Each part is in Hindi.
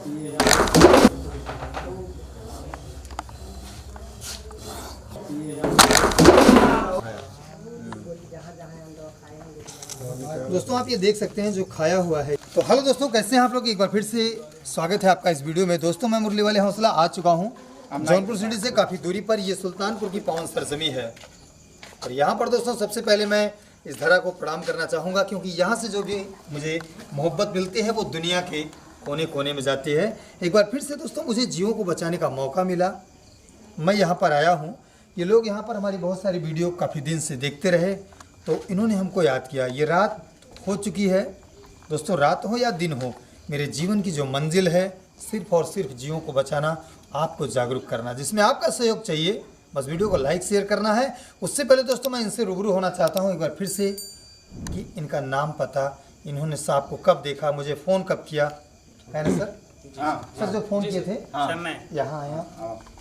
दोस्तों आप ये देख सकते हैं जो खाया हुआ है। तो हेलो दोस्तों, कैसे हैं आप लोग? एक बार फिर से स्वागत है आपका इस वीडियो में। दोस्तों मैं मुरली वाले हौसला आ चुका हूँ जौनपुर सिटी से काफ़ी दूरी पर। ये सुल्तानपुर की पावन सरजमी है और यहाँ पर दोस्तों सबसे पहले मैं इस धरा को प्रणाम करना चाहूँगा, क्योंकि यहाँ से जो भी मुझे मोहब्बत मिलती है वो दुनिया के कोने कोने में जाती है। एक बार फिर से दोस्तों मुझे जीवों को बचाने का मौका मिला, मैं यहाँ पर आया हूँ। ये लोग यहाँ पर हमारी बहुत सारी वीडियो काफ़ी दिन से देखते रहे तो इन्होंने हमको याद किया। ये रात हो चुकी है दोस्तों, रात हो या दिन हो, मेरे जीवन की जो मंजिल है सिर्फ और सिर्फ जीवों को बचाना, आपको जागरूक करना, जिसमें आपका सहयोग चाहिए। बस वीडियो को लाइक शेयर करना है। उससे पहले दोस्तों मैं इनसे रूबरू होना चाहता हूँ एक बार फिर से कि इनका नाम पता, इन्होंने सांप को कब देखा, मुझे फ़ोन कब किया, है ना सर? हाँ सर, जो फ़ोन किए थे सर मैं यहाँ आया।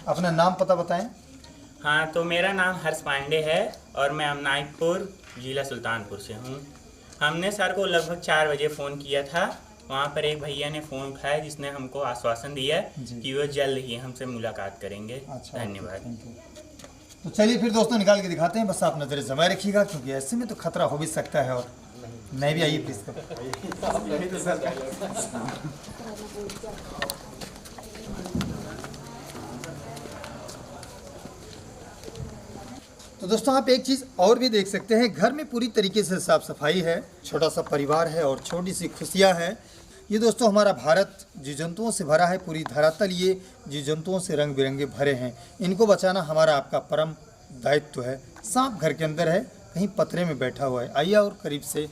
अपना नाम पता बताएं। हाँ, तो मेरा नाम हर्ष पांडे है और मैं अमनाईपुर जिला सुल्तानपुर से हूँ। हमने सर को लगभग 4 बजे फ़ोन किया था। वहाँ पर एक भैया ने फ़ोन उठाया जिसने हमको आश्वासन दिया कि वो जल्द ही हमसे मुलाकात करेंगे। अच्छा, धन्यवाद। तो चलिए फिर दोस्तों निकाल के दिखाते हैं। बस आप नज़र जमाए रखिएगा क्योंकि ऐसे में तो खतरा हो भी सकता है। और नहीं भी आइए प्लीज़। तो दोस्तों आप एक चीज़ और भी देख सकते हैं, घर में पूरी तरीके से साफ सफाई है, छोटा सा परिवार है और छोटी सी खुशियां हैं। ये दोस्तों हमारा भारत जीव जंतुओं से भरा है, पूरी धरातल ये जीव जंतुओं से रंग बिरंगे भरे हैं। इनको बचाना हमारा आपका परम दायित्व है। सांप घर के अंदर है, कहीं पतरे में बैठा हुआ है। आइए और करीब से।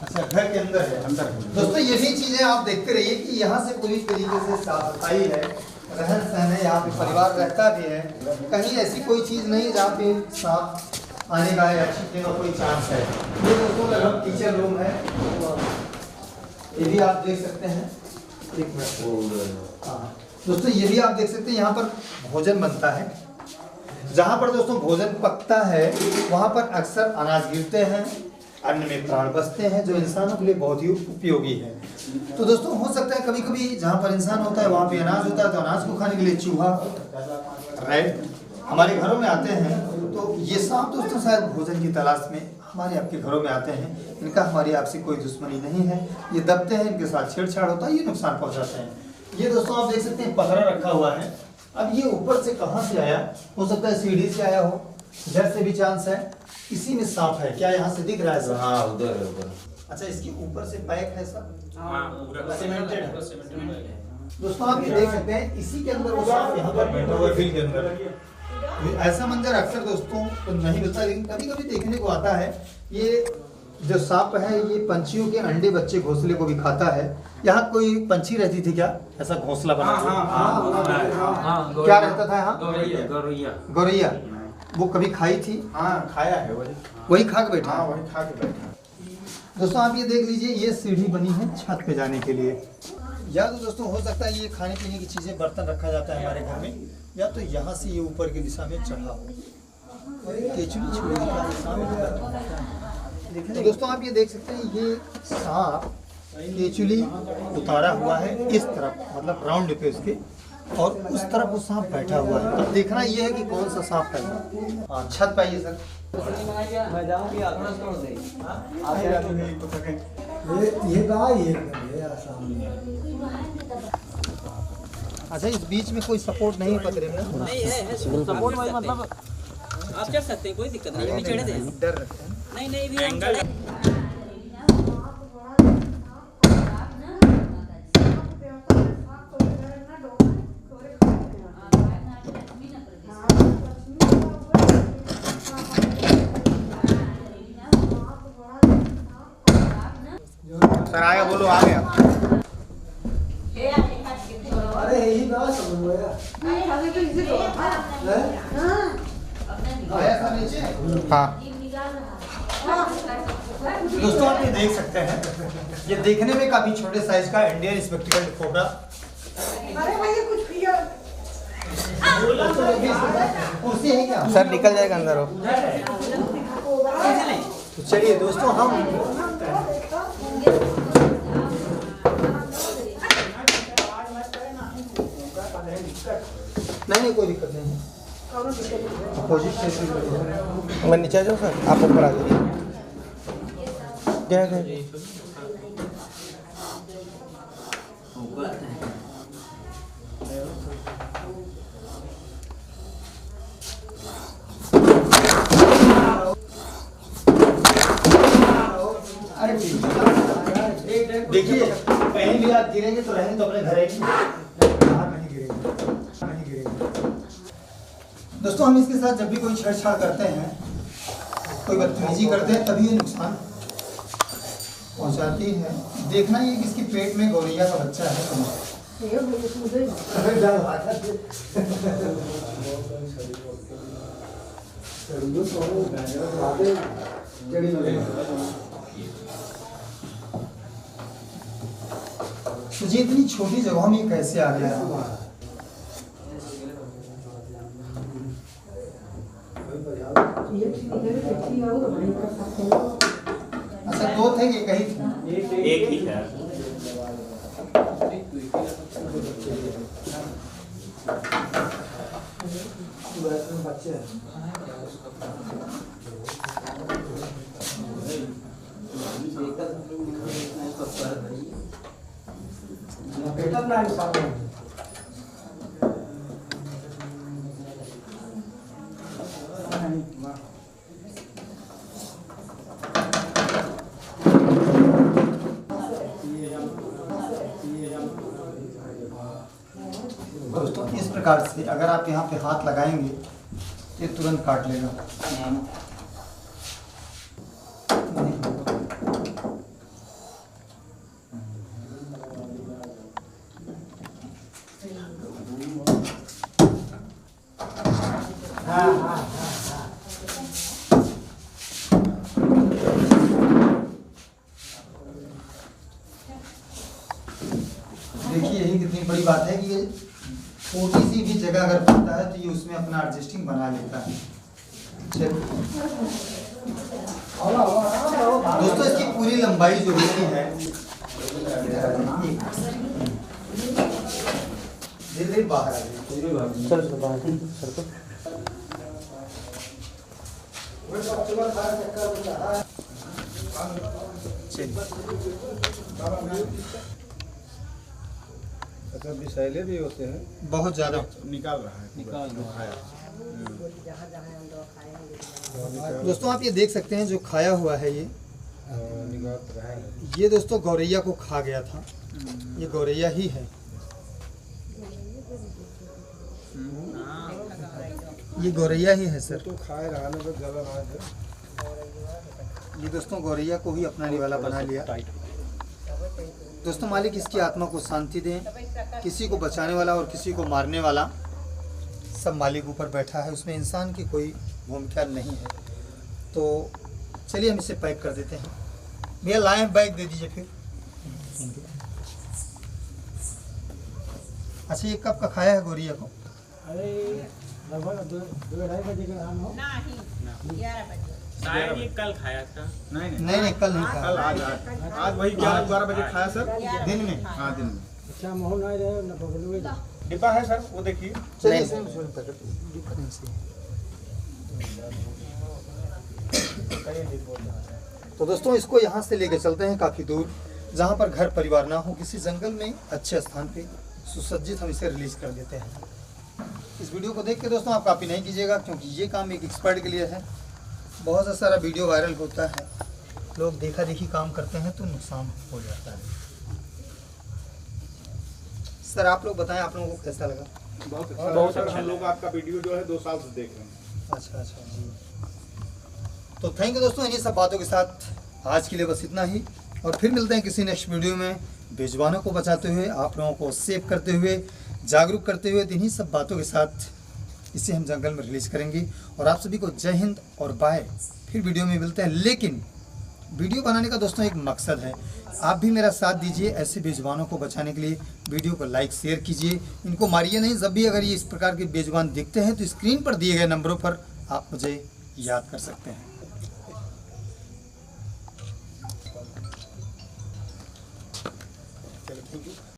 अच्छा, घर के अंदर है, अंदर। दोस्तों ये भी चीज़ें आप देखते रहिए कि यहाँ से पूरी तरीके से साफ सफाई है, रहन सहन है, यहाँ पे परिवार रहता भी है। कहीं ऐसी कोई चीज़ नहीं जहाँ पे सांप आने का या छिपने का कोई चांस है। ये दोस्तों लगभग किचन रूम है, ये भी आप देख सकते हैं। एक मिनट। हाँ दोस्तों ये भी आप देख सकते हैं, यहाँ पर भोजन बनता है। जहाँ पर दोस्तों भोजन पकता है वहाँ पर अक्सर अनाज गिरते हैं, अन्न में प्राण बसते हैं, जो इंसानों के लिए बहुत ही उपयोगी है। तो दोस्तों हो सकता है कभी कभी जहाँ पर इंसान होता है वहाँ पे अनाज होता है, तो अनाज को खाने के लिए चूहा राइट हमारे घरों में आते हैं। तो ये सांप दोस्तों शायद भोजन की तलाश में हमारे आपके घरों में आते हैं। इनका हमारी आपसे कोई दुश्मनी नहीं है, ये दबते हैं, इनके साथ छेड़छाड़ होता है, ये नुकसान पहुँचाते हैं। ये दोस्तों आप देख सकते हैं पतरा रखा हुआ है। अब ये ऊपर से कहाँ से आया, हो सकता है सीढ़ी से आया हो, इधर से भी चांस है। इसी में सांप है, क्या यहाँ से दिख रहा है सर? हाँ उधर है, उधर। अच्छा, इसके ऊपर से पैक है सर? हाँ पूरा सीमेंटेड है। दोस्तों आप ये देख सकते हैं इसी के अंदर वो सांप यहाँ पर बैठा हुआ है, बिल के अंदर। ऐसा मंजर अक्सर दोस्तों तो नहीं मिलता, लेकिन कभी कभी देखने को आता है। ये जो सांप है ये पंछियों के अंडे बच्चे घोंसले को भी खाता है। यहाँ कोई पंछी रहती थी क्या, ऐसा घोंसला बना? क्या रहता था यहाँ? गौरैया। वो कभी खाई थी? हाँ खाया है, वही खा के बैठा। हाँ वही खा के बैठा। दोस्तों आप ये देख लीजिए, ये सीढ़ी बनी है छत पे जाने के लिए। या तो दोस्तों हो सकता है ये खाने पीने की चीज़ें, बर्तन रखा जाता है हमारे घर में, या तो यहाँ से ये ऊपर की दिशा में चढ़ा हो। तो दोस्तों आप ये देख सकते हैं ये सांप केचुली उतारा हुआ है इस तरफ, मतलब राउंड पे उसके, और उस तरफ वो सांप बैठा हुआ है। अब देखना ये है कि कौन सा सांप है। हाँ छत पाइए सर। अच्छा, इस बीच में कोई सपोर्ट नहीं है पतरे में? नहीं है सपोर्ट मतलब आप चढ़ सकते हैं, कोई दिक्कत नहीं है। चढ़े थे, डर रखते हैं। नहीं भी हम चढ़े। सर आया, बोलो आ गया। अरे यही बात समझ आया सर नीचे। हाँ दोस्तों आप ये देख सकते हैं, ये देखने में काफी छोटे साइज का इंडियन स्पेक्टिकल्ड कोबरा। अरे भैया कुछ पिया। कुर्सी है क्या सर? निकल जाएगा अंदर हो। तो चलिए दोस्तों हम नहीं कोई दिक्कत नहीं है। अपोजिट से मैं नीचे आ जाऊँ सर, आप ऊपर आ जाइए। क्या है अरे देखिए, कहीं भी आप गिरेंगे तो रहेंगे तो अपने घर आएंगे, बाहर नहीं गिरेंगे, नहीं गिरेंगे। दोस्तों हम इसके साथ जब भी कोई छेड़छाड़ करते हैं, कोई बदतमीजी करते हैं, तभी ये नुकसान पहुंचाती है। देखना ये कि इसके पेट में गौरैया का बच्चा है तो तुझे इतनी छोटी जगहों में कैसे आ गया? अच्छा, दो थे कि कहीं थे? एक ही है। बच्चे दोस्तों इस प्रकार से अगर आप यहाँ पे हाथ लगाएंगे तो ये तुरंत काट लेगा। देखिए यही कितनी बड़ी बात है कि ये छोटी सी भी जगह अगर पड़ता है तो ये उसमें अपना एडजस्टिंग बना लेता है। दोस्तों इसकी पूरी लंबाई जो होती है, धीरे धीरे बाहर आ गई। अच्छा, विषैले भी होते हैं, बहुत ज्यादा निकाल रहा है, निकाल खाया। दोस्तों आप ये देख सकते हैं जो खाया हुआ है ये दोस्तों गौरैया को खा गया था। ये गौरैया ही है, ये गौरैया ही है सर। तो खाए रहने पर ज्यादा है। ये दोस्तों गौरैया को ही अपनाने वाला बना लिया। दोस्तों मालिक इसकी आत्मा को शांति दें। किसी को बचाने वाला और किसी को मारने वाला सब मालिक ऊपर बैठा है, उसमें इंसान की कोई भूमिका नहीं है। तो चलिए हम इसे पैक कर देते हैं। भैया लाएं, बैग दे दीजिए फिर। अच्छा ये कब का खाया है गौरैया को? अरे लगभग 2-2:30 बजे का नाम हो। शायद ये कल खाया था। नहीं कल नहीं खाया, आज वही 11-12 बजे खाया सर, दिन में। हाँ दिन में। अच्छा मोहन आए रहे न बबलू डिब्बा है सर, वो देखिए। चलिए तो दोस्तों इसको यहाँ से लेकर चलते हैं काफ़ी दूर, जहाँ पर घर परिवार ना हो, किसी जंगल में अच्छे स्थान पे सुसज्जित हम इसे रिलीज कर देते हैं। इस वीडियो को देख के दोस्तों आप कॉपी नहीं कीजिएगा, क्योंकि ये काम एक एक्सपर्ट के लिए है। बहुत सा सारा वीडियो वायरल होता है, लोग देखा देखी काम करते हैं तो नुकसान हो जाता है। सर आप लोग बताएं आप लोगों को कैसा लगा? बहुत अच्छा। हम लोग आपका वीडियो जो है 2 साल से देख रहे हैं। अच्छा जी। तो थैंक यू दोस्तों, इन्हीं सब बातों के साथ आज के लिए बस इतना ही, और फिर मिलते हैं किसी नेक्स्ट वीडियो में बेजुबानों को बचाते हुए, आप लोगों को सेव करते हुए, जागरूक करते हुए। इन्हीं सब बातों के साथ इसे हम जंगल में रिलीज करेंगे। और आप सभी को जय हिंद और बाय। फिर वीडियो में मिलते हैं, लेकिन वीडियो बनाने का दोस्तों एक मकसद है, आप भी मेरा साथ दीजिए ऐसे बेजुबानों को बचाने के लिए। वीडियो को लाइक शेयर कीजिए, इनको मारिए नहीं। जब भी अगर ये इस प्रकार के बेजुबान दिखते हैं तो स्क्रीन पर दिए गए नंबरों पर आप मुझे याद कर सकते हैं।